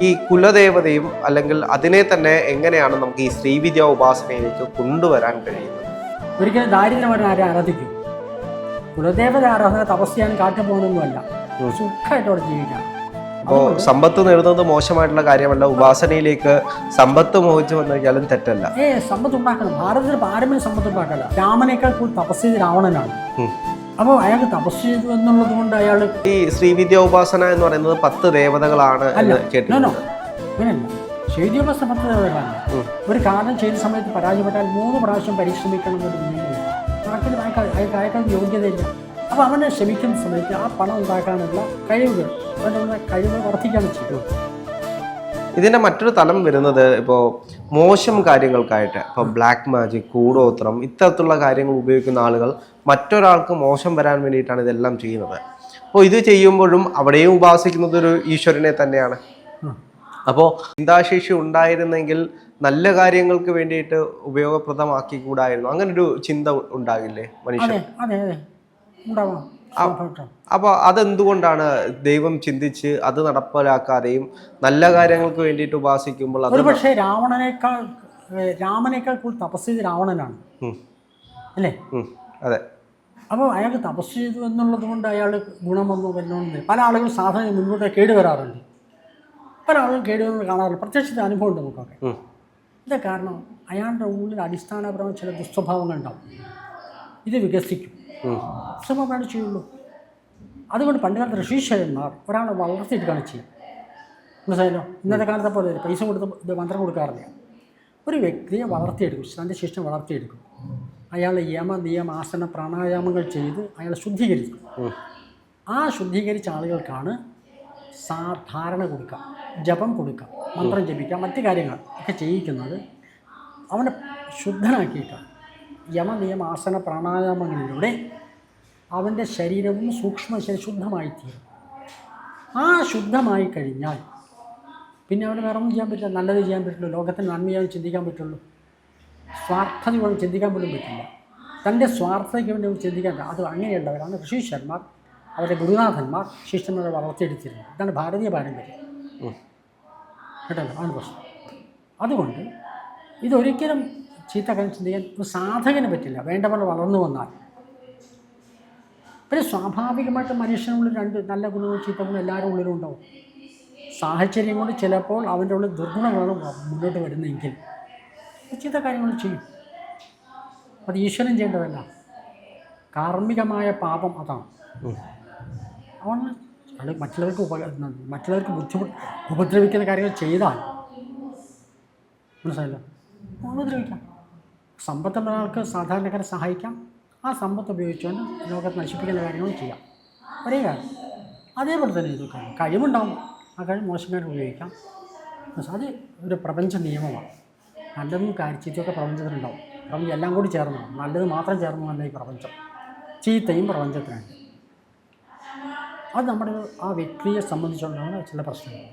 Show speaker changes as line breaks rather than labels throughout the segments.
ഈ കുലദേവതയും അല്ലെങ്കിൽ അതിനെ തന്നെ എങ്ങനെയാണ് നമുക്ക് ഈ ശ്രീവിദ്യാ ഉപാസനയിലേക്ക് കൊണ്ടുവരാൻ കഴിയുന്നത്?
ഒരിക്കലും ദാരിദ്ര്യമായിട്ട് ആരെ ആരാധിക്കും. കുലദേവത ആരാധന തപസ് ചെയ്യാൻ കാട്ടു പോകുന്നൊന്നുമല്ല, സുഖമായിട്ട് അവിടെ ജീവിക്കാം.
അപ്പോൾ സമ്പത്ത് നേടുന്നത് മോശമായിട്ടുള്ള കാര്യമല്ല, ഉപാസനയിലേക്ക് സമ്പത്ത് മോഹിച്ചു വന്നു കഴിഞ്ഞാലും തെറ്റല്ല.
സമ്പത്ത് ഉണ്ടാക്കണം. ഭാരതത്തിൽ പാരമ്പര്യം സമ്പത്ത് ഉണ്ടാക്കല്ല. രാമനേക്കാൾ കൂടുതൽ തപസ് ചെയ്ത് രാവണനാണ്. അപ്പോൾ അയാൾക്ക് തപസ് ചെയ്തു എന്നുള്ളത് കൊണ്ട് അയാൾ
ഈ ശ്രീവിദ്യാ ഉപാസന എന്ന് പറയുന്നത് 10 ദേവതകളാണ് കേട്ടിട്ടുണ്ടോ?
അങ്ങനെയല്ല, ശ്രീവിദ്യോപാസന 10 ദേവതകളാണ്. ഒരു കാര്യം ചെയ്ത സമയത്ത് പരാജയപ്പെട്ടാൽ 3 പ്രാവശ്യം പരിശ്രമിക്കണം എന്നൊരു നിയമം. കണക്കിന് അയാൾക്ക് യോഗ്യതയില്ല. അപ്പോൾ അവനെ ശ്രമിക്കുന്ന സമയത്ത് ആ പണം ഉണ്ടാക്കാനുള്ള കഴിവുകൾ വർദ്ധിക്കാൻ ചെയ്യും.
ഇതിൻ്റെ മറ്റൊരു തലം വരുന്നത് ഇപ്പോൾ മോശം കാര്യങ്ങൾക്കായിട്ട്, ഇപ്പോൾ ബ്ലാക്ക് മാജിക്, കൂടോത്രം, ഇത്തരത്തിലുള്ള കാര്യങ്ങൾ ഉപയോഗിക്കുന്ന ആളുകൾ മറ്റൊരാൾക്ക് മോശം വരാൻ വേണ്ടിയിട്ടാണ് ഇതെല്ലാം ചെയ്യുന്നത്. അപ്പോൾ ഇത് ചെയ്യുമ്പോഴും അവിടെയും ഉപാസിക്കുന്നത് ഒരു ഈശ്വരനെ തന്നെയാണ്. അപ്പോൾ ചിന്താശേഷി ഉണ്ടായിരുന്നെങ്കിൽ നല്ല കാര്യങ്ങൾക്ക് വേണ്ടിയിട്ട് ഉപയോഗപ്രദമാക്കി കൂടായിരുന്നു, അങ്ങനൊരു ചിന്ത ഉണ്ടാകില്ലേ മനുഷ്യൻ? അപ്പോൾ അതെന്തുകൊണ്ടാണ് ദൈവം ചിന്തിച്ച് അത് നടപ്പിലാക്കാതെയും നല്ല കാര്യങ്ങൾക്ക് വേണ്ടിയിട്ട് ഉപാസിക്കുമ്പോൾ അത്?
പക്ഷേ രാമനേക്കാൾ കൂടുതൽ തപസ് ചെയ്ത് രാവണനാണ് അല്ലേ?
അതെ.
അപ്പോൾ അയാൾക്ക് തപസ് ചെയ്തു എന്നുള്ളത് കൊണ്ട് അയാൾ ഗുണം വന്നു വന്നോണ്ട് പല ആളുകളും സാധനം മുൻപോട്ട് കേടുവരാറുണ്ട്. പല ആളുകളും കേടുവന്ന് കാണാറുണ്ട്. പ്രത്യക്ഷത്തെ അനുഭവം ഉണ്ട് നമുക്കൊക്കെ. ഇതാ കാരണം അയാളുടെ ഉള്ളിൽ അടിസ്ഥാനപരമായ ചില ദുസ്വഭാവങ്ങൾ ഉണ്ടാവും. ഇത് വികസിക്കും, ശ്രമമാണ് ചെയ്യുള്ളൂ. അതുകൊണ്ട് പണ്ടുകാലത്ത് ഋഷീശ്വരന്മാർ ഒരാളെ വളർത്തിയെടുക്കുകയാണ് ചെയ്യുക. മനസ്സിലായല്ലോ? ഇന്നത്തെ കാലത്തെ പോലെ പൈസ കൊടുത്ത് മന്ത്രം കൊടുക്കാറില്ല. ഒരു വ്യക്തിയെ വളർത്തിയെടുക്കും, തൻ്റെ ശിഷ്ടം വളർത്തിയെടുക്കും. അയാളെ യമ നിയമ ആസന പ്രാണായാമങ്ങൾ ചെയ്ത് അയാളെ ശുദ്ധീകരിക്കും. ആ ശുദ്ധീകരിച്ച ആളുകൾക്കാണ് ധാരണ കൊടുക്കുക, ജപം കൊടുക്കുക, മന്ത്രം ജപിക്കുക, മറ്റു കാര്യങ്ങൾ ഒക്കെ ചെയ്യിക്കുന്നത്. അവനെ ശുദ്ധനാക്കിയിട്ടാണ്. യമ നിയമ ആസന പ്രാണായാമങ്ങളിലൂടെ അവൻ്റെ ശരീരവും സൂക്ഷ്മ ശുദ്ധമായിത്തീരും. ആ ശുദ്ധമായി കഴിഞ്ഞാൽ പിന്നെ അവന് വേറെ ഒന്നും ചെയ്യാൻ പറ്റില്ല, നല്ലത് ചെയ്യാൻ പറ്റുള്ളൂ, ലോകത്തിന് നന്മ ചെയ്യാൻ ചിന്തിക്കാൻ പറ്റുള്ളൂ. സ്വാർത്ഥത കൊണ്ട് ചിന്തിക്കാൻ പോലും പറ്റില്ല. തൻ്റെ സ്വാർത്ഥതയ്ക്ക് വേണ്ടി ചിന്തിക്കാൻ അത് അങ്ങനെയുള്ളവരാണ് ഋഷീശ്വരന്മാർ, അവരുടെ ഗുരുനാഥന്മാർ ശിഷ്യന്മാരെ വളർത്തിയെടുത്തിരുന്നത്. ഇതാണ് ഭാരതീയ പാരമ്പര്യം കേട്ടല്ലോ. ആണ് പ്രശ്നം. അതുകൊണ്ട് ഇതൊരിക്കലും ചീത്ത കാര്യം ചിന്തിക്കാൻ ഒരു സാധകന് പറ്റില്ല. വേണ്ട പോലെ വളർന്നു വന്നാൽ പിന്നെ സ്വാഭാവികമായിട്ട് മനുഷ്യനുള്ളിൽ 2 നല്ല ഗുണവും ചീത്ത ഗുണം എല്ലാവരും ഉള്ളിലും ഉണ്ടാവും. സാഹചര്യം കൊണ്ട് ചിലപ്പോൾ അവൻ്റെ ഉള്ളിൽ ദുർഗുണങ്ങളാണ് മുന്നോട്ട് വരുന്നതെങ്കിൽ ചീത്ത കാര്യങ്ങൾ ചെയ്യും. അത് ഈശ്വരൻ ചെയ്യേണ്ടതല്ല, കാർമ്മികമായ പാപം അതാണ്. അതുകൊണ്ട് അത് മറ്റുള്ളവർക്ക് ഉപദ്രവിക്കുന്ന കാര്യങ്ങൾ ചെയ്താൽ മനസ്സിലല്ലോ ഉപദ്രവിക്കാം. സമ്പത്തുള്ള ആൾക്ക് സാധാരണക്കാരെ സഹായിക്കാം. ആ സമ്പത്ത് ഉപയോഗിച്ചുകൊണ്ട് ലോകത്ത് നശിപ്പിക്കുന്ന കാര്യങ്ങളും ചെയ്യാം. ഒരേ കാര്യം. അതേപോലെ തന്നെ ഇത് കഴിവുണ്ടാവും, ആ കഴിവ് മോശമായിട്ട് ഉപയോഗിക്കാം. അത് ഒരു പ്രപഞ്ച നിയമമാണ്. നല്ലതും ചീത്തയൊക്കെ പ്രപഞ്ചത്തിലുണ്ടാവും. പ്രപഞ്ചം എല്ലാം കൂടി ചേർന്നതാണ്, നല്ലത് മാത്രം ചേർന്നതല്ല ഈ പ്രപഞ്ചം. ചീത്തയും പ്രപഞ്ചത്തിനുണ്ട്. അത് നമ്മുടെ ആ വ്യക്തിയെ സംബന്ധിച്ചുകൊണ്ടാണ് ചില പ്രശ്നങ്ങൾ.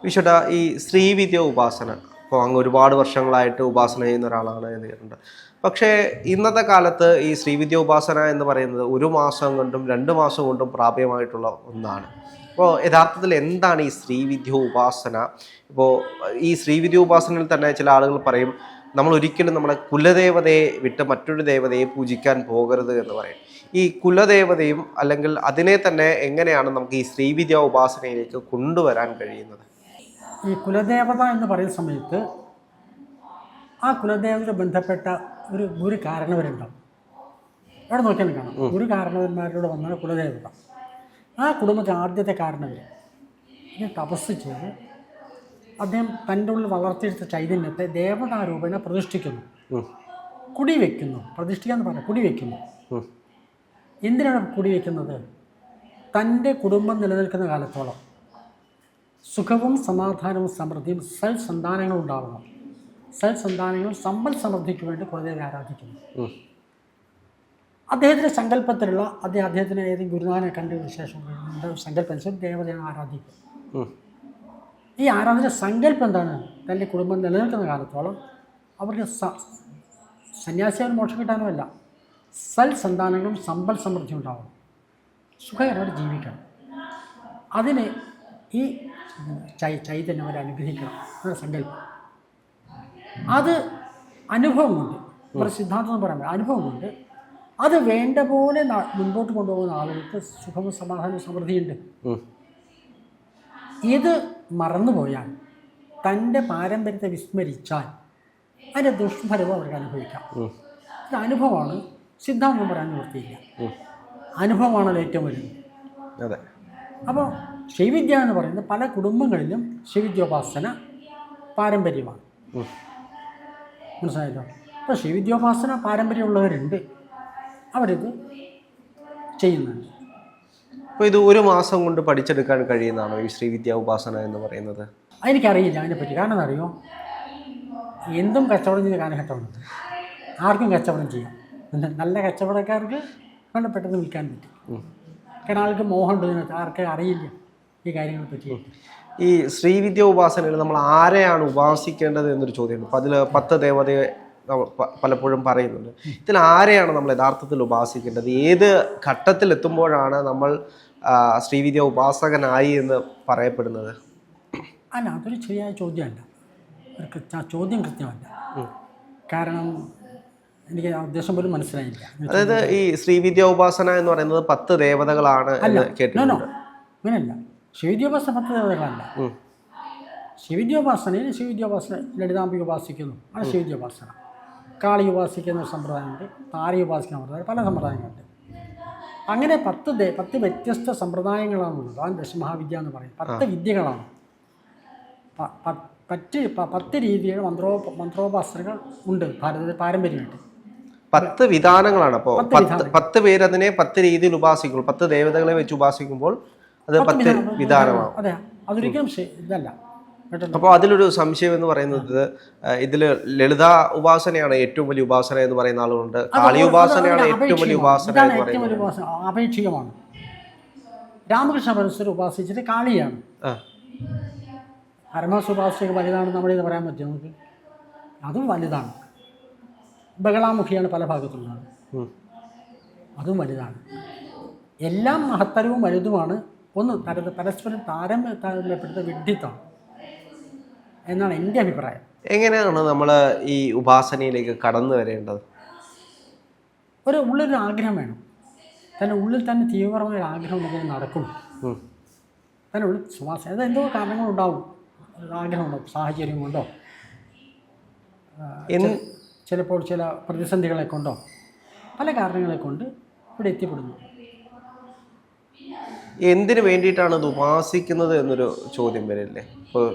വിശുദ്ധ ഈ ശ്രീവിദ്യ ഉപാസന, അപ്പോൾ അങ്ങ് ഒരുപാട് വർഷങ്ങളായിട്ട് ഉപാസന ചെയ്യുന്ന ഒരാളാണ് എന്ന് കേട്ടിട്ടുണ്ട്. പക്ഷേ ഇന്നത്തെ കാലത്ത് ഈ ശ്രീവിദ്യ ഉപാസന എന്ന് പറയുന്നത് 1 മാസം കൊണ്ടും 2 മാസം കൊണ്ടും പ്രാപ്യമായിട്ടുള്ള ഒന്നാണ്. അപ്പോൾ യഥാർത്ഥത്തിൽ എന്താണ് ഈ ശ്രീവിദ്യ ഉപാസന? ഇപ്പോൾ ഈ ശ്രീവിദ്യ ഉപാസനയിൽ തന്നെ ചില ആളുകൾ പറയും, നമ്മൾ ഒരിക്കലും നമ്മുടെ കുലദേവതയെ വിട്ട് മറ്റൊരു ദേവതയെ പൂജിക്കാൻ പോകരുത് എന്ന് പറയും. ഈ കുലദേവതയും അല്ലെങ്കിൽ അതിനെ തന്നെ എങ്ങനെയാണ് നമുക്ക് ഈ ശ്രീവിദ്യ ഉപാസനയിലേക്ക് കൊണ്ടുവരാൻ കഴിയുന്നത്?
ഈ കുലദേവത എന്ന് പറയുന്ന സമയത്ത് ആ കുലദേവതയോട് ബന്ധപ്പെട്ട ഒരു ഗുരു കാരണവരുണ്ടാവും. അവിടെ നോക്കിയാൽ കാണാം, ഗുരു കാരണവന്മാരോട് വന്നാണ് കുലദേവത. ആ കുടുംബത്തിൽ ആദ്യത്തെ കാരണവർ തപസ് ചെയ്ത് അദ്ദേഹം തൻ്റെ ഉള്ളിൽ വളർത്തിയെടുത്ത ചൈതന്യത്തെ ദേവതാരൂപേണ പ്രതിഷ്ഠിക്കുന്നു, കുടിവെക്കുന്നു. പ്രതിഷ്ഠിക്കാന്ന് പറഞ്ഞാൽ കുടിവെക്കുന്നു. എന്തിനാണ് കുടിവെക്കുന്നത്? തൻ്റെ കുടുംബം നിലനിൽക്കുന്ന കാലത്തോളം സുഖവും സമാധാനവും സമൃദ്ധിയും സൽസന്താനങ്ങളും ഉണ്ടാവണം. സൽസന്താനങ്ങളും സമ്പൽ സമൃദ്ധിക്ക് വേണ്ടി കുലദേവനെ ആരാധിക്കുന്നു. അദ്ദേഹത്തിൻ്റെ സങ്കല്പത്തിലുള്ള അദ്ദേഹത്തിന് ഏതെങ്കിലും ഗുരുനാഥനെ കണ്ടതിന് ശേഷം സങ്കല്പം ദേവതയെ ആരാധിക്കും. ഈ ആരാധന സങ്കല്പം എന്താണ്? തൻ്റെ കുടുംബം നിലനിൽക്കുന്ന കാലത്തോളം അവർക്ക് സന്യാസിയാൽ മോക്ഷം കിട്ടാനുമല്ല, സൽസന്താനങ്ങളും സമ്പൽ സമൃദ്ധി ഉണ്ടാവണം, സുഖകരമായിട്ട് ജീവിക്കണം. അതിന് ഈ ചൈതന്യം അവരെ അനുഗ്രഹിക്കണം എന്ന സങ്കല്പം. അത് അനുഭവം കൊണ്ട് നമ്മുടെ സിദ്ധാന്തം എന്ന് പറയാൻ അനുഭവം കൊണ്ട് അത് വേണ്ട പോലെ മുൻപോട്ട് കൊണ്ടുപോകുന്ന ആളുകൾക്ക് സുഖവും സമാധാനവും സമൃദ്ധിയുണ്ട്. ഇത് മറന്നുപോയാൽ, തൻ്റെ പാരമ്പര്യത്തെ വിസ്മരിച്ചാൽ അതിൻ്റെ ദുഷ്ഫലവും അവർക്ക് അനുഭവിക്കാം. ഇത് അനുഭവമാണ്, സിദ്ധാന്തം പറയാൻ നിവൃത്തിയില്ല. അനുഭവമാണല്ലോ ഏറ്റവും വലുത്. അപ്പോൾ ശ്രീവിദ്യ എന്ന് പറയുന്നത് പല കുടുംബങ്ങളിലും ശ്രീവിദ്യോപാസന പാരമ്പര്യമാണ്. മനസ്സിലായല്ലോ? അപ്പോൾ ശ്രീവിദ്യോപാസന പാരമ്പര്യമുള്ളവരുണ്ട്, അവരിത് ചെയ്യുന്നുണ്ട്.
അപ്പോൾ ഇത് ഒരു മാസം കൊണ്ട് പഠിച്ചെടുക്കാൻ കഴിയുന്നതാണോ ഈ ശ്രീവിദ്യ ഉപാസന എന്ന് പറയുന്നത്?
എനിക്കറിയില്ല അതിനെപ്പറ്റി. കാരണം എന്നറിയോ, എന്തും കച്ചവടം ചെയ്യുന്ന കാലഘട്ടമുണ്ട്. ആർക്കും കച്ചവടം ചെയ്യാം. നല്ല കച്ചവടക്കാർക്ക് വളരെ പെട്ടെന്ന് വിൽക്കാൻ പറ്റും. കാരണം ആൾക്ക് മോഹമുണ്ട് ഇതിനകത്ത്, ആർക്കും അറിയില്ല ഈ കാര്യങ്ങളെ പറ്റി.
ഈ ശ്രീവിദ്യ ഉപാസനയിൽ നമ്മൾ ആരെയാണ് ഉപാസിക്കേണ്ടത് എന്നൊരു ചോദ്യമുണ്ട്. അപ്പോൾ അതിൽ 10 ദേവതയെ പലപ്പോഴും പറയുന്നുണ്ട്. ഇതിൽ ആരെയാണ് നമ്മൾ യഥാർത്ഥത്തിൽ ഉപാസിക്കേണ്ടത്? ഏത് ഘട്ടത്തിൽ എത്തുമ്പോഴാണ് നമ്മൾ ശ്രീവിദ്യ ഉപാസകനായി എന്ന് പറയപ്പെടുന്നത്?
അല്ല, അതൊരു ശരിയായ ചോദ്യമല്ല, ചോദ്യം കൃത്യമല്ല. കാരണം എനിക്ക് ഉദ്ദേശം പോലും മനസ്സിലായില്ല.
അതായത് ഈ ശ്രീവിദ്യ ഉപാസന എന്ന് പറയുന്നത് 10 ദേവതകളാണ് എന്ന് കേട്ടിട്ടുണ്ട്.
അങ്ങനെയല്ല, ശ്രീവിദ്യോപാസന 10 ദേവതകളല്ല. ശ്രീവിദ്യോപാസനയിൽ ലളിതാംബിക ഉപാസിക്കുന്നു, ആണ് ശ്രീവിദ്യോപാസന. കാളി ഉപാസിക്കുന്ന സമ്പ്രദായമുണ്ട്, താരി ഉപാസിക്കുന്ന സമ്പ്രദായം, പല സമ്പ്രദായങ്ങളുണ്ട്. അങ്ങനെ 10 വ്യത്യസ്ത സമ്പ്രദായങ്ങളാണുള്ളത്. അതാണ് ദശമഹാവിദ്യ എന്ന് പറയും. 10 വിദ്യകളാണ്. 10 രീതിയിൽ മന്ത്രോപാസനകൾ ഉണ്ട് ഭാരതത്തിൽ പാരമ്പര്യമായിട്ട്.
10 വിധാനങ്ങളാണ്. അപ്പോൾ 10 പേര് അതിനെ 10 രീതിയിൽ ഉപാസിക്കുമ്പോൾ, 10 ദേവതകളെ വെച്ച് ഉപാസിക്കുമ്പോൾ അത് 10 വിധാനമാണ്.
അതെ, അതൊരിക്കലും ഇതല്ല.
അപ്പോൾ അതിലൊരു സംശയം എന്ന് പറയുന്നത്, ഇതിൽ ലളിത ഉപാസനയാണ് ഏറ്റവും വലിയ ഉപാസന എന്ന് പറയുന്ന ആളുകളുണ്ട്, കാളി ഉപാസനയാണ് ഏറ്റവും വലിയ ഉപാസന എന്ന് പറയുന്നത്.
അപേക്ഷികമാണ്. രാമകൃഷ്ണ പരമേശ്വരൻ ഉപാസിച്ചിട്ട് കാളിയാണ്. പരമഹംസ ഉപാസനയ്ക്ക് വലുതാണെന്ന് നമ്മളിത് പറയാൻ പറ്റും നമുക്ക്? അതും വലുതാണ്. ബഹളാമുഖിയാണ് പല ഭാഗത്തുള്ളത്, അതും വലുതാണ്. എല്ലാം മഹത്തരവും വലുതുമാണ്. ഒന്ന് പരസ്പരം താരതമ്യപ്പെടുത്ത വിഡ്ഢിത്തമാണ് എന്നാണ് എൻ്റെ അഭിപ്രായം.
എങ്ങനെയാണ് നമ്മൾ ഈ ഉപാസനയിലേക്ക് കടന്നു വരേണ്ടത്?
ഉള്ളൊരു ആഗ്രഹം വേണം. തന്നെ ഉള്ളിൽ തന്നെ തീവ്രമായ ആഗ്രഹം ഉണ്ടെങ്കിൽ നടക്കും. തന്നെ ഉള്ളിൽ സുവാസന, അത് എന്തോ കാരണങ്ങളുണ്ടാവും. ആഗ്രഹമുണ്ടോ, സാഹചര്യം കൊണ്ടോ, ചിലപ്പോൾ ചില പ്രതിസന്ധികളെ കൊണ്ടോ, പല കാരണങ്ങളെ കൊണ്ട് ഇവിടെ എത്തിപ്പെടുന്നു.
എന്തിനു വേണ്ടിയിട്ടാണ് ഇത് ഉപാസിക്കുന്നത് എന്നൊരു ചോദ്യം വരില്ലേ? ഇപ്പോൾ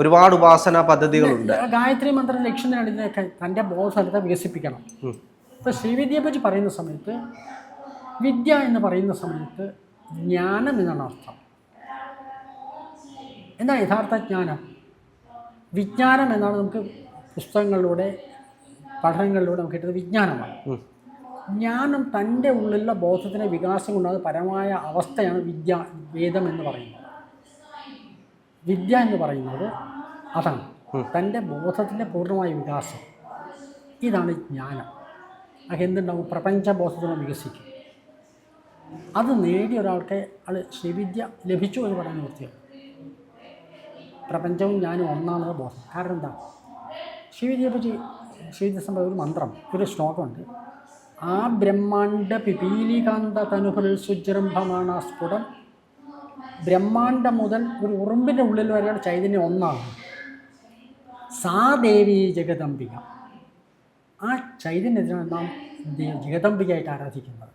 ഒരുപാട് ഉപാസന പദ്ധതികളുണ്ട്.
ഗായത്രി മന്ത്രം ലക്ഷ്യത്തിനാണ് ഇതിനൊക്കെ തൻ്റെ ബോധത്തെ വികസിപ്പിക്കണം. ഇപ്പോൾ ശ്രീവിദ്യയെ പറ്റി പറയുന്ന സമയത്ത്, വിദ്യ എന്ന് പറയുന്ന സമയത്ത് ജ്ഞാനം എന്നാണ് അർത്ഥം. എന്താണ് യഥാർത്ഥ ജ്ഞാനം? വിജ്ഞാനം എന്നാണ് നമുക്ക് പുസ്തകങ്ങളിലൂടെ, പഠനങ്ങളിലൂടെ നമുക്ക് കിട്ടുന്നത് വിജ്ഞാനമാണ്. ജ്ഞാനം തൻ്റെ ഉള്ളിലുള്ള ബോധത്തിൻ്റെ വികാസം കൊണ്ടാകുന്ന പരമായ അവസ്ഥയാണ് വേദം എന്ന് പറയുന്നത്. വിദ്യ എന്ന് പറയുന്നത് അതാണ്, തൻ്റെ ബോധത്തിൻ്റെ പൂർണ്ണമായ വികാസം. ഇതാണ് ജ്ഞാനം. അത് എന്തുണ്ടാവും? പ്രപഞ്ചബോധത്തിനെ വികസിക്കും. അത് നേടിയ ഒരാൾക്ക് ശ്രീവിദ്യ ലഭിച്ചു എന്ന് പറയുന്ന വൃത്തിയാണ്. പ്രപഞ്ചവും ഞാനും ഒന്നാണെന്ന ബോധം. കാരണം എന്താ? ശ്രീവിദ്യയെ പറ്റി ശ്രീവിദ്യ സംബന്ധിച്ച ഒരു മന്ത്രം, ഒരു ശ്ലോകമുണ്ട്. ആ ബ്രഹ്മാണ്ഡ പിപീലികാന്ത തനുഹുൽ സുജൃംഭമാണ് സ്ഫുടം. ബ്രഹ്മാണ്ഡം മുതൽ ഒരു ഉറുമ്പിൻ്റെ ഉള്ളിൽ വരെയുള്ള ചൈതന്യം ഒന്നാണ്. സാ ദേവി ജഗദംബിക. ആ ചൈതന്യത്തിനാണ് നാം ജഗദംബികയായിട്ട് ആരാധിക്കുന്നത്.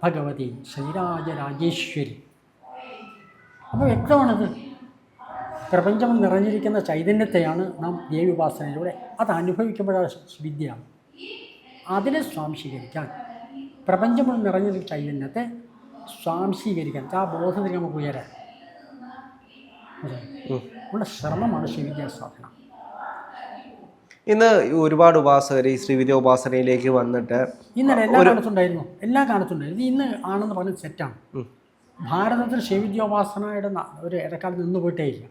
ഭഗവതി ശ്രീരാജരാജേശ്വരി. അപ്പോൾ വ്യക്തമാണത്. പ്രപഞ്ചം നിറഞ്ഞിരിക്കുന്ന ചൈതന്യത്തെയാണ് നാം ദേവി ഉപാസനയിലൂടെ അത് അനുഭവിക്കുമ്പോഴാണ് വിദ്യയാണ്. അതിനെ സ്വാംശീകരിക്കാൻ, പ്രപഞ്ചം നിറഞ്ഞിരിക്കുന്ന ചൈതന്യത്തെ സ്വാംശീകരിക്കാൻ, ആ ബോധത്തിൽ നമുക്ക് ഉയരാൻ ഉള്ള ശ്രമമാണ് ശ്രീവിദ്യാ സാധന.
ഇന്ന് ഒരുപാട് ഉപാസകർ ഈ ശ്രീവിദ്യ ഉപാസനയിലേക്ക് വന്നിട്ട്,
ഇന്നലെ എല്ലാ കാലത്തുണ്ടായിരുന്നു, ഇന്ന് ആണെന്ന് പറഞ്ഞത് സെറ്റാണ്. ഭാരതത്തിൽ ശ്രീവിദ്യോപാസനയുടെ ഒരു ഇടക്കാലത്ത് നിന്ന് പോയിട്ടേ ഇല്ല.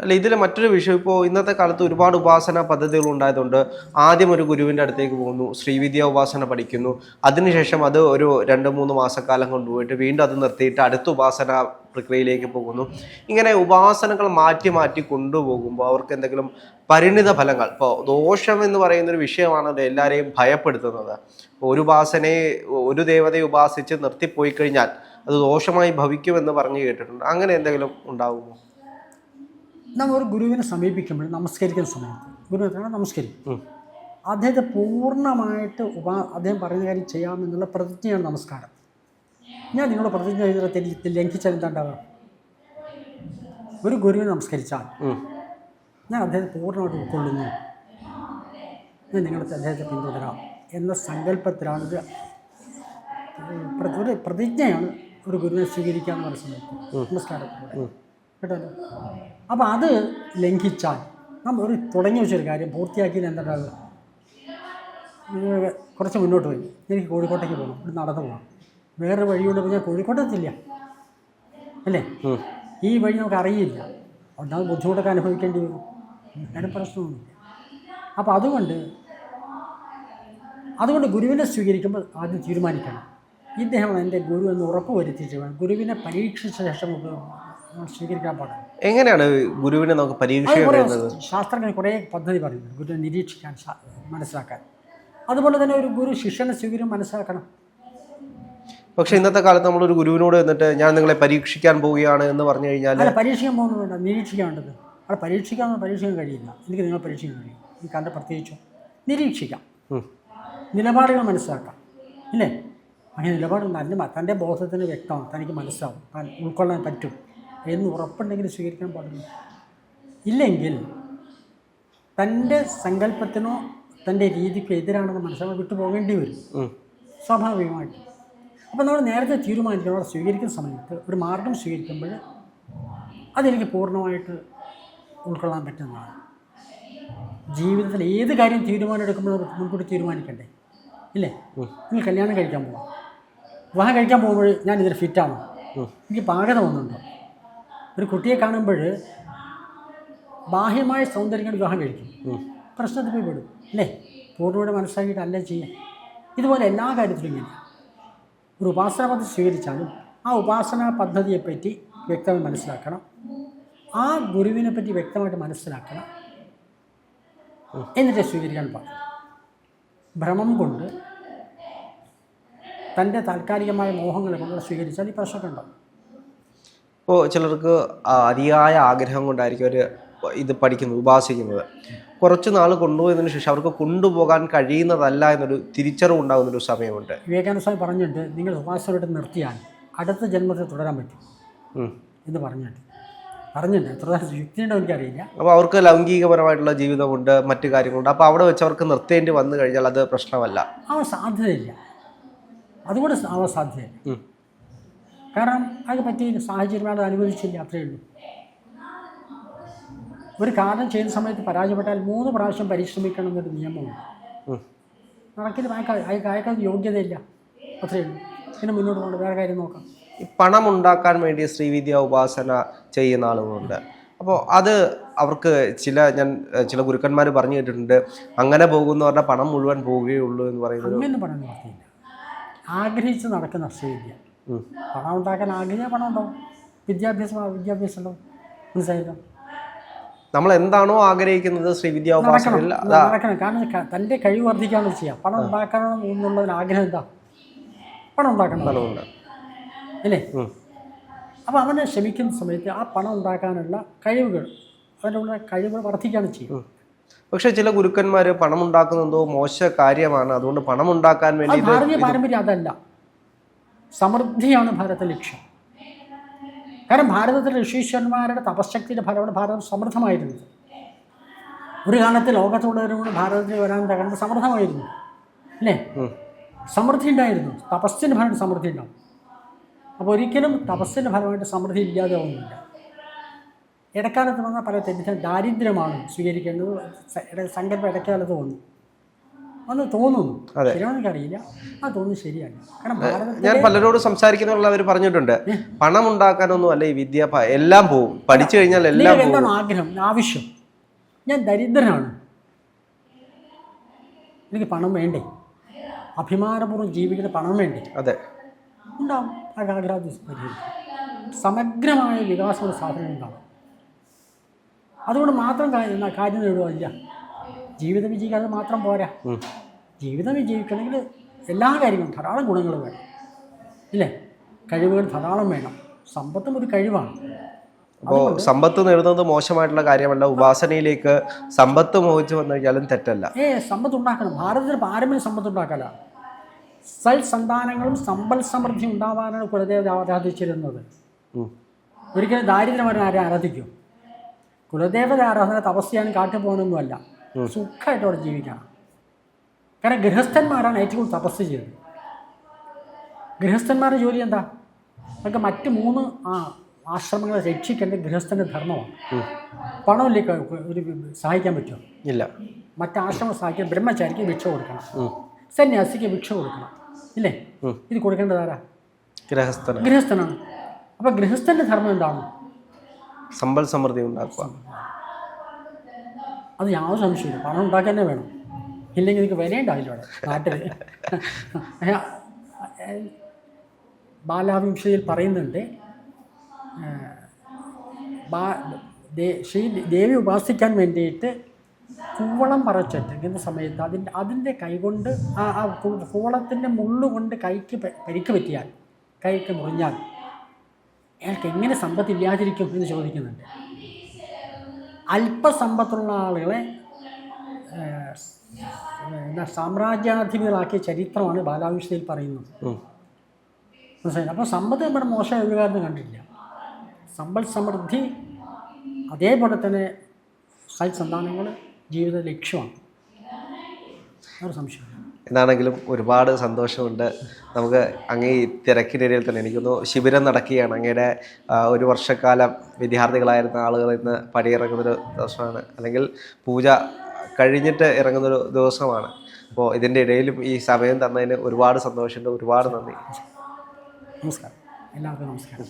അല്ല, ഇതിൽ മറ്റൊരു വിഷയം, ഇപ്പോൾ ഇന്നത്തെ കാലത്ത് ഒരുപാട് ഉപാസന പദ്ധതികൾ ഉണ്ടായതുകൊണ്ട് ആദ്യം ഒരു ഗുരുവിൻ്റെ അടുത്തേക്ക് പോകുന്നു, ശ്രീവിദ്യ ഉപാസന പഠിക്കുന്നു, അതിനുശേഷം അത് ഒരു 2-3 മാസക്കാലം കൊണ്ടുപോയിട്ട് വീണ്ടും അത് നിർത്തിയിട്ട് അടുത്ത ഉപാസന പ്രക്രിയയിലേക്ക് പോകുന്നു. ഇങ്ങനെ ഉപാസനകൾ മാറ്റി മാറ്റി കൊണ്ടുപോകുമ്പോൾ അവർക്ക് എന്തെങ്കിലും പരിണിത ഫലങ്ങൾ, ഇപ്പോൾ ദോഷം എന്ന് പറയുന്നൊരു വിഷയമാണല്ലോ എല്ലാവരെയും ഭയപ്പെടുത്തുന്നത്. ഇപ്പോൾ ഒരു ഉപാസനയെ, ഒരു ദേവതയെ ഉപാസിച്ച് നിർത്തിപ്പോയി കഴിഞ്ഞാൽ അത് ദോഷമായി ഭവിക്കുമെന്ന് പറഞ്ഞു കേട്ടിട്ടുണ്ട്. അങ്ങനെ എന്തെങ്കിലും ഉണ്ടാകുമോ?
നമ്മൾ ഒരു ഗുരുവിനെ സമീപിക്കുമ്പോൾ നമസ്കരിക്കുന്ന സമയത്ത് ഗുരുവിനെ നമസ്കരിക്കും. അദ്ദേഹത്തെ പൂർണ്ണമായിട്ട് അദ്ദേഹം പറയുന്ന കാര്യം ചെയ്യാമെന്നുള്ള പ്രതിജ്ഞയാണ് നമസ്കാരം. ഞാൻ നിങ്ങളുടെ പ്രതിജ്ഞ ചെയ്തിട്ട് ലംഘിച്ചാൽ എന്താ ഉണ്ടാവുക? ഒരു ഗുരുവിനെ നമസ്കരിച്ചാൽ ഞാൻ അദ്ദേഹത്തെ പൂർണ്ണമായിട്ട് ഉൾക്കൊള്ളുന്നു, ഞാൻ നിങ്ങളുടെ അദ്ദേഹത്തെ പിന്തുടരാം എന്ന സങ്കല്പത്തിലാണ് ഇത്. ഒരു പ്രതിജ്ഞയാണ് ഒരു ഗുരുവിനെ സ്വീകരിക്കാമെന്ന് പറയുന്ന സമയത്ത് നമസ്കാരത്തിലൂടെ, കേട്ടല്ലോ. അപ്പോൾ അത് ലംഘിച്ചാൽ നമ്മൾ ഒരു തുടങ്ങി വെച്ചൊരു കാര്യം പൂർത്തിയാക്കിയത് എന്താണ്ടാവുക? കുറച്ച് മുന്നോട്ട് പോയി, എനിക്ക് കോഴിക്കോട്ടേക്ക് പോകണം, ഇവിടെ നടന്നു പോകണം, വേറെ വഴിയോട് ഞാൻ കോഴിക്കോട്ടെത്തില്ല അല്ലേ, ഈ വഴി നമുക്ക് അറിയില്ല, ഒന്നാമത് ബുദ്ധിമുട്ടൊക്കെ അനുഭവിക്കേണ്ടി വരും, വേറെ പ്രശ്നമൊന്നുമില്ല. അപ്പോൾ അതുകൊണ്ട് ഗുരുവിനെ സ്വീകരിക്കുമ്പോൾ ആദ്യം തീരുമാനിക്കണം, ഇദ്ദേഹമാണ് എൻ്റെ ഗുരു എന്ന് ഉറപ്പ് വരുത്തിയിട്ട് വേണം ഗുരുവിനെ പരീക്ഷിച്ച ശേഷം സ്വീകരിക്കാൻ പാടില്ല.
എങ്ങനെയാണ് ഗുരുവിനെ നമുക്ക് പരീക്ഷിക്കുന്നത്?
ശാസ്ത്രജ്ഞർ കുറേ പദ്ധതി പറയുന്നു ഗുരുവിനെ നിരീക്ഷിക്കാൻ, മനസ്സിലാക്കാൻ. അതുപോലെ തന്നെ ഒരു ഗുരു ശിഷ്യനെ സ്വീകരിക്കും മനസ്സിലാക്കണം.
പക്ഷേ ഇന്നത്തെ കാലത്ത് നമ്മളൊരു ഗുരുവിനോട് എന്നിട്ട് ഞാൻ നിങ്ങളെ പരീക്ഷിക്കാൻ പോവുകയാണ് എന്ന് പറഞ്ഞു കഴിഞ്ഞാൽ,
അല്ല, പരീക്ഷിക്കാൻ പോകുന്നത് വേണ്ട, നിരീക്ഷിക്കേണ്ടത്. അവിടെ പരീക്ഷിക്കാൻ കഴിയില്ല, എനിക്ക് നിങ്ങളെ പരീക്ഷിക്കാൻ കഴിയും, എനിക്ക് കണ്ട് പ്രത്യേകിച്ചോ നിരീക്ഷിക്കാം, നിലപാടുകൾ മനസ്സിലാക്കാം, ഇല്ലേ? അങ്ങനെ നിലപാടുണ്ട്, തൻ്റെ ബോധത്തിന് വ്യക്തമാണ്, തനിക്ക് മനസ്സിലാവും, താൻ ഉൾക്കൊള്ളാൻ പറ്റും എന്ന് ഉറപ്പുണ്ടെങ്കിൽ സ്വീകരിക്കാൻ പാടില്ല. ഇല്ലെങ്കിൽ തൻ്റെ സങ്കല്പത്തിനോ തൻ്റെ രീതിക്കോ എതിരാണെന്ന് മനസ്സിലാക്കി വിട്ടു പോകേണ്ടി വരും സ്വാഭാവികമായിട്ട്. അപ്പോൾ നമ്മൾ നേരത്തെ തീരുമാനിക്കണം, അവിടെ സ്വീകരിക്കുന്ന സമയത്ത് ഒരു മാർഗം സ്വീകരിക്കുമ്പോൾ അതെനിക്ക് പൂർണ്ണമായിട്ട് ഉൾക്കൊള്ളാൻ പറ്റുന്നതാണ്. ജീവിതത്തിൽ ഏത് കാര്യം തീരുമാനം എടുക്കുമ്പോൾ മുൻകൂട്ടി തീരുമാനിക്കണ്ടേ, ഇല്ലേ? നിങ്ങൾ കല്യാണം കഴിക്കാൻ പോകാം, വിവാഹം കഴിക്കാൻ പോകുമ്പോൾ ഞാൻ ഇതിൽ ഫിറ്റാണോ, എനിക്ക് പാകത ഒന്നുണ്ടോ? ഒരു കുട്ടിയെ കാണുമ്പോൾ ബാഹ്യമായ സൗന്ദര്യം കൊണ്ട് വിവാഹം കഴിക്കും, പ്രശ്നത്തിൽ പോയി പെടും, അല്ലേ? പൂർണ്ണമായിട്ട് മനസ്സിലാക്കിയിട്ട് അല്ലേ ചെയ്യാം. ഇതുപോലെ എല്ലാ കാര്യത്തിലും ഇങ്ങനെ ഒരു ഉപാസന പദ്ധതി സ്വീകരിച്ചാലും ആ ഉപാസനാ പദ്ധതിയെപ്പറ്റി വ്യക്തമായി മനസ്സിലാക്കണം, ആ ഗുരുവിനെ പറ്റി വ്യക്തമായിട്ട് മനസ്സിലാക്കണം, എന്നിട്ട് സ്വീകരിക്കാൻ പാടില്ല. ഭ്രമം കൊണ്ട് തൻ്റെ താൽക്കാലികമായ മോഹങ്ങളെ കൊണ്ട് സ്വീകരിച്ചാൽ ഈ പ്രശ്നമൊക്കെ ഉണ്ടാകും.
ഇപ്പോൾ ചിലർക്ക് അതിയായ ആഗ്രഹം കൊണ്ടായിരിക്കും അവർ ഇത് പഠിക്കുന്നത്, ഉപാസിക്കുന്നത്. കുറച്ച് നാൾ കൊണ്ടുപോയതിനു ശേഷം അവർക്ക് കൊണ്ടുപോകാൻ കഴിയുന്നതല്ല എന്നൊരു തിരിച്ചറിവുണ്ടാകുന്നൊരു സമയമുണ്ട്.
വിവേകാനന്ദ സ്വാമി പറഞ്ഞിട്ട് നിങ്ങൾ ഉപാസനയോട് നിർത്തിയാൽ അടുത്ത ജന്മത്തിൽ തുടരാൻ പറ്റും എന്ന് പറഞ്ഞിട്ടുണ്ട്. എത്ര യുക്തിയുണ്ടോ എനിക്കറിയില്ല.
അപ്പോൾ അവർക്ക് ലൗകികപരമായിട്ടുള്ള ജീവിതമുണ്ട്, മറ്റു കാര്യങ്ങളുണ്ട്. അപ്പോൾ അവിടെ വെച്ച് അവർക്ക് നിർത്തേണ്ടി വന്നു കഴിഞ്ഞാൽ അത് പ്രശ്നമല്ല.
സാധ്യതയില്ല, അതുകൊണ്ട് സാധ്യതയില്ല. കാരണം അത് പറ്റിയ സാഹചര്യം അത് അനുവദിച്ചില്ല, അത്രയേ ഉള്ളൂ. ഒരു കാര്യം ചെയ്യുന്ന സമയത്ത് പരാജയപ്പെട്ടാൽ 3 പ്രാവശ്യം പരിശ്രമിക്കണം എന്നൊരു നിയമമുണ്ട്. നടക്കില്ല, അയക്കാതെ യോഗ്യതയില്ല, അത്രയേ ഉള്ളൂ. പിന്നെ മുന്നോട്ട് പോകണം, വേറെ കാര്യം നോക്കാം.
ഈ പണം ഉണ്ടാക്കാൻ വേണ്ടി ശ്രീവിദ്യ ഉപാസന ചെയ്യുന്ന ആളുകളുണ്ട്. അപ്പോൾ അത് അവർക്ക് ചില ഗുരുക്കന്മാർ പറഞ്ഞു കേട്ടിട്ടുണ്ട്, അങ്ങനെ പോകുന്നവരുടെ പണം മുഴുവൻ പോവുകയുള്ളൂ എന്ന് പറയുന്നത്.
അങ്ങനെ പറയാൻ നിർത്തിയില്ല. ആഗ്രഹിച്ച് നടക്കുന്ന ശ്രീവിദ്യ, പണം ഉണ്ടാക്കാൻ ആഗ്രഹിച്ചാൽ പണം ഉണ്ടാവും, വിദ്യാഭ്യാസം ഉണ്ടാവും, മനസ്സിലായില്ലോ?
നമ്മൾ എന്താണോ ആഗ്രഹിക്കുന്നത് ശ്രീവിദ്യ ഉപാസനയിൽ
നടക്കണം. കാരണം തൻ്റെ കഴിവ് വർദ്ധിക്കാണ് ചെയ്യാം. പണം ഉണ്ടാക്കണം എന്നുള്ളതിന് ആഗ്രഹം എന്താ? പണം ഉണ്ടാക്കണം, അല്ലേ? അപ്പോൾ അവനെ ശ്രമിക്കുന്ന സമയത്ത് ആ പണം ഉണ്ടാക്കാനുള്ള അതിനുള്ള കഴിവുകൾ വർദ്ധിക്കുകയാണ് ചെയ്യും.
പക്ഷെ ചില ഗുരുക്കന്മാർ പണം ഉണ്ടാക്കുന്നതോ മോശ കാര്യമാണ്, അതുകൊണ്ട് പണം ഉണ്ടാക്കാൻ വേണ്ടി
ഭാരതീയ പാരമ്പര്യം അതല്ല. സമൃദ്ധിയാണ് ഭാരതത്തെ ലക്ഷ്യം. കാരണം ഭാരതത്തിലെ ഋഷീശ്വരന്മാരുടെ തപശക്തിയുടെ ഫലമാണ് ഭാരതം സമൃദ്ധമായിരുന്നത്. ഒരു കാലത്ത് ലോകത്തുള്ളവരോട് ഭാരതത്തിൽ വരാൻ തകർന്ന് സമൃദ്ധമായിരുന്നു, അല്ലേ? സമൃദ്ധി ഉണ്ടായിരുന്നു, തപസ്സിന് ഫലമായിട്ട് സമൃദ്ധി ഉണ്ടാവും. അപ്പോൾ ഒരിക്കലും തപസ്സിൻ്റെ ഫലമായിട്ട് സമൃദ്ധി ഇല്ലാതെ ഒന്നുമില്ല. ഇടക്കാലത്ത് വന്ന പല തെറ്റിദ്ധാരണ ദാരിദ്ര്യമാണ് സ്വീകരിക്കേണ്ടത്, സങ്കല്പം ഇടക്കാലത്ത് വന്നു. എന്ന് തോന്നുന്നു. ശരിയാണെന്ന് എനിക്കറിയില്ല. അത് തോന്നുന്നു ശരിയല്ല. കാരണം ഭാരതത്തിൽ
ഞാൻ പലരോട് സംസാരിക്കുന്നുള്ളവർ പറഞ്ഞിട്ടുണ്ട് പണം ഉണ്ടാക്കാനൊന്നും അല്ല ഈ വിദ്യ, എല്ലാം പോവും, പഠിച്ചു കഴിഞ്ഞാൽ എല്ലാം പോവും.
എന്താണ് ആഗ്രഹം, ആവശ്യം? ഞാൻ ദരിദ്രനാണ്, എനിക്ക് പണം വേണ്ടേ, അഭിമാനപൂർവ്വം ജീവിക്കുന്ന പണം വേണ്ടേ?
അതെ,
ഉണ്ടാവും. ആ ആഗ്രഹം പരിഹരിക്കും. സമഗ്രമായ വികാസമുള്ള സാധനം ഉണ്ടാവും. അതുകൊണ്ട് മാത്രം കാര്യം നേടുകയില്ല. ജീവിതം വിജയിക്കാതെ മാത്രം പോരാ. ജീവിതം വിജയിക്കണമെങ്കിൽ എല്ലാ കാര്യങ്ങളും ധാരാളം ഗുണങ്ങൾ വേണം, ഇല്ലേ? കഴിവുകൾ ധാരാളം വേണം. സമ്പത്തും ഒരു കഴിവാണ്.
അപ്പോൾ സമ്പത്ത് നേടുന്നത് മോശമായിട്ടുള്ള കാര്യമല്ല. ഉപാസനയിലേക്ക് സമ്പത്ത് മോഹിച്ചു വന്നു കഴിഞ്ഞാലും തെറ്റല്ല.
സമ്പത്ത് ഉണ്ടാക്കണം. ഭാരതത്തിൽ പാരമ്പര്യ സമ്പത്ത് ഉണ്ടാക്കല. സൽസന്താനങ്ങളും സമ്പൽ സമൃദ്ധി ഉണ്ടാവാനാണ് കുലദേവത ആരാധിച്ചിരുന്നത്. ഒരിക്കലും ദാരിദ്ര്യമാരെ ആരെ ആരാധിക്കും? കുലദേവത ആരാധന തപസ് ചെയ്യാനും കാട്ടിൽ പോകാനൊന്നുമല്ല, സുഖമായിട്ട് അവിടെ ജീവിക്കണം. കാരണം ഗൃഹസ്ഥന്മാരാണ് ഏറ്റവും കൂടുതൽ തപസ് ചെയ്തത്. ഗൃഹസ്ഥന്മാരുടെ ജോലി എന്താ? നമുക്ക് മറ്റ് 3 ആശ്രമങ്ങളെ രക്ഷിക്കേണ്ടത് ഗൃഹസ്ഥൻ്റെ ധർമ്മമാണ്. പണമില്ലേ ഒരു സഹായിക്കാൻ പറ്റുമോ?
ഇല്ല.
മറ്റ് ആശ്രമം സഹായിക്കാൻ ബ്രഹ്മചാരിക്ക് ഭിക്ഷ കൊടുക്കണം, സന്യാസിക്ക് ഭിക്ഷ കൊടുക്കണം, ഇല്ലേ? ഇത് കൊടുക്കേണ്ടത് ആരാ? ഗൃഹസ്ഥനാണ്. അപ്പം ഗൃഹസ്ഥൻ്റെ ധർമ്മം എന്താണ്?
സമ്പൽ സമൃദ്ധി ഉണ്ടാക്കുക.
അത് യാതൊരു സംശയമില്ല. പണം ഉണ്ടാക്കാൻ തന്നെ വേണം, ഇല്ലെങ്കിൽ എനിക്ക് വിലയുണ്ടാവില്ല ഇവിടെ നാട്ടിൽ. ബാലാവിംശയിൽ പറയുന്നുണ്ട്, ദേവി ഉപാസിക്കാൻ വേണ്ടിയിട്ട് കൂവളം പറച്ചെടുക്കുന്ന സമയത്ത് അതിൻ്റെ കൈകൊണ്ട് ആ കൂവളത്തിൻ്റെ മുള്ളുകൊണ്ട് കൈക്ക് പരിക്ക് പറ്റിയാൽ, കൈക്ക് മുറിഞ്ഞാൽ അയാൾക്ക് എങ്ങനെ സമ്പത്തില്ലാതിരിക്കും എന്ന് ചോദിക്കുന്നുണ്ട്. അല്പസമ്പത്തുള്ള ആളുകളെ സാമ്രാജ്യാധിപതികളാക്കിയ ചരിത്രമാണ് ബാലാവിംശയിൽ പറയുന്നത്. മനസ്സിലായി? അപ്പോൾ സമ്പത്ത് നമ്മുടെ മോശം ഒരു കാര്യം കണ്ടിട്ടില്ല. സമ്പൽ സമൃദ്ധി അതേപോലെ തന്നെ സൽസന്താനങ്ങൾ ജീവിത ലക്ഷ്യമാണ്. ഒരു സംശയമില്ല.
എന്താണെങ്കിലും ഒരുപാട് സന്തോഷമുണ്ട്. നമുക്ക് അങ്ങേ ഈ തിരക്കിനിടയിൽ തന്നെ എനിക്കൊന്ന് ശിബിരം നടക്കുകയാണ്. അങ്ങയുടെ 1 വർഷക്കാലം വിദ്യാർത്ഥികളായിരുന്ന ആളുകൾ ഇന്ന് പടിയിറങ്ങുന്നൊരു ദിവസമാണ്, അല്ലെങ്കിൽ പൂജ കഴിഞ്ഞിട്ട് ഇറങ്ങുന്നൊരു ദിവസമാണ്. അപ്പോൾ ഇതിൻ്റെ ഇടയിലും ഈ സമയം തന്നതിന് ഒരുപാട് സന്തോഷമുണ്ട്. ഒരുപാട് നന്ദി.
നമസ്കാരം. എല്ലാവർക്കും നമസ്കാരം.